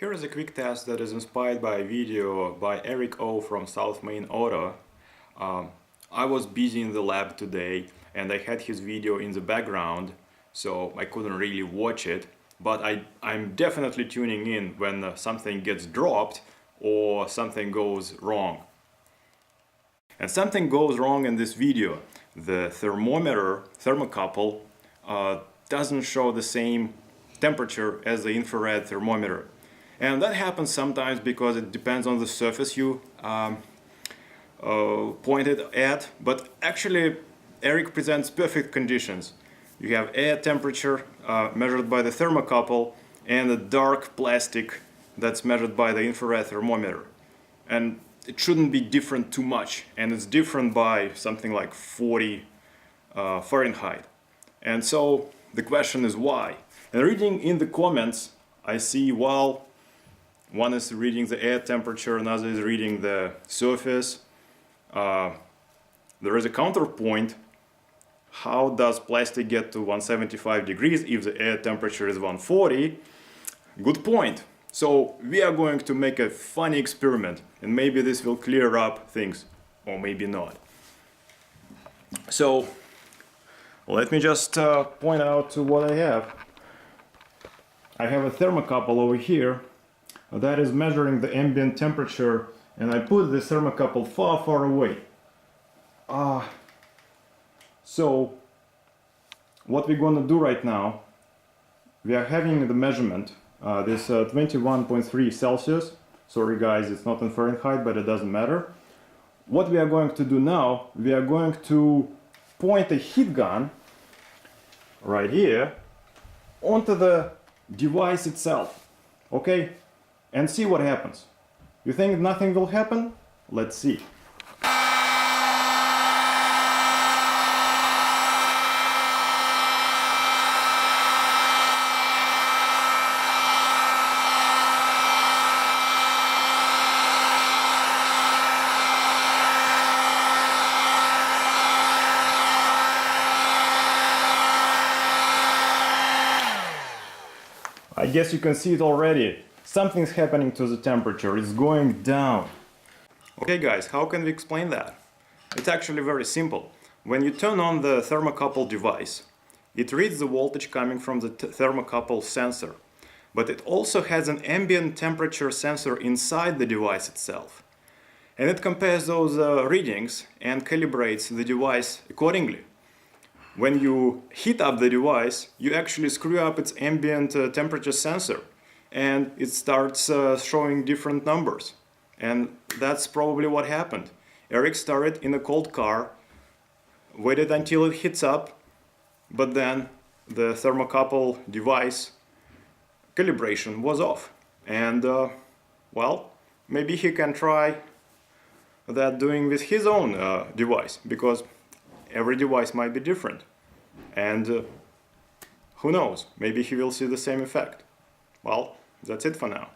Here is a quick test that is inspired by a video by Eric O from South Main Auto. I was busy in the lab today and I had his video in the background, so I couldn't really watch it, but I'm definitely tuning in when something gets dropped or something goes wrong. And something goes wrong in this video. The thermocouple doesn't show the same temperature as the infrared thermometer. And that happens sometimes because it depends on the surface you pointed at, but actually Eric presents perfect conditions. You have air temperature measured by the thermocouple and a dark plastic that's measured by the infrared thermometer. And it shouldn't be different too much, and it's different by something like 40 Fahrenheit. And so the question is why? And reading in the comments, I see, well, one is reading the air temperature, another is reading the surface. There is a counterpoint. How does plastic get to 175 degrees if the air temperature is 140? Good point. So we are going to make a funny experiment, and maybe this will clear up things, or maybe not. So let me just point out what I have. I have a thermocouple over here that is measuring the ambient temperature, and I put the thermocouple far away. So what we're gonna do right now, we are having the measurement, this 21.3 Celsius. Sorry guys, it's not in Fahrenheit, but it doesn't matter. What we are going to do now, we are going to point a heat gun right here onto the device itself, okay? And see what happens. You think nothing will happen? Let's see. I guess you can see it already. Something's happening to the temperature, it's going down. Okay guys, how can we explain that? It's actually very simple. When you turn on the thermocouple device, it reads the voltage coming from the thermocouple sensor, but it also has an ambient temperature sensor inside the device itself. And it compares those readings and calibrates the device accordingly. When you heat up the device, you actually screw up its ambient temperature sensor, and it starts showing different numbers. And that's probably what happened. Eric started in a cold car, waited until it heats up, but then the thermocouple device calibration was off. And well, maybe he can try that doing with his own device, because every device might be different. And who knows, maybe he will see the same effect. Well, that's it for now.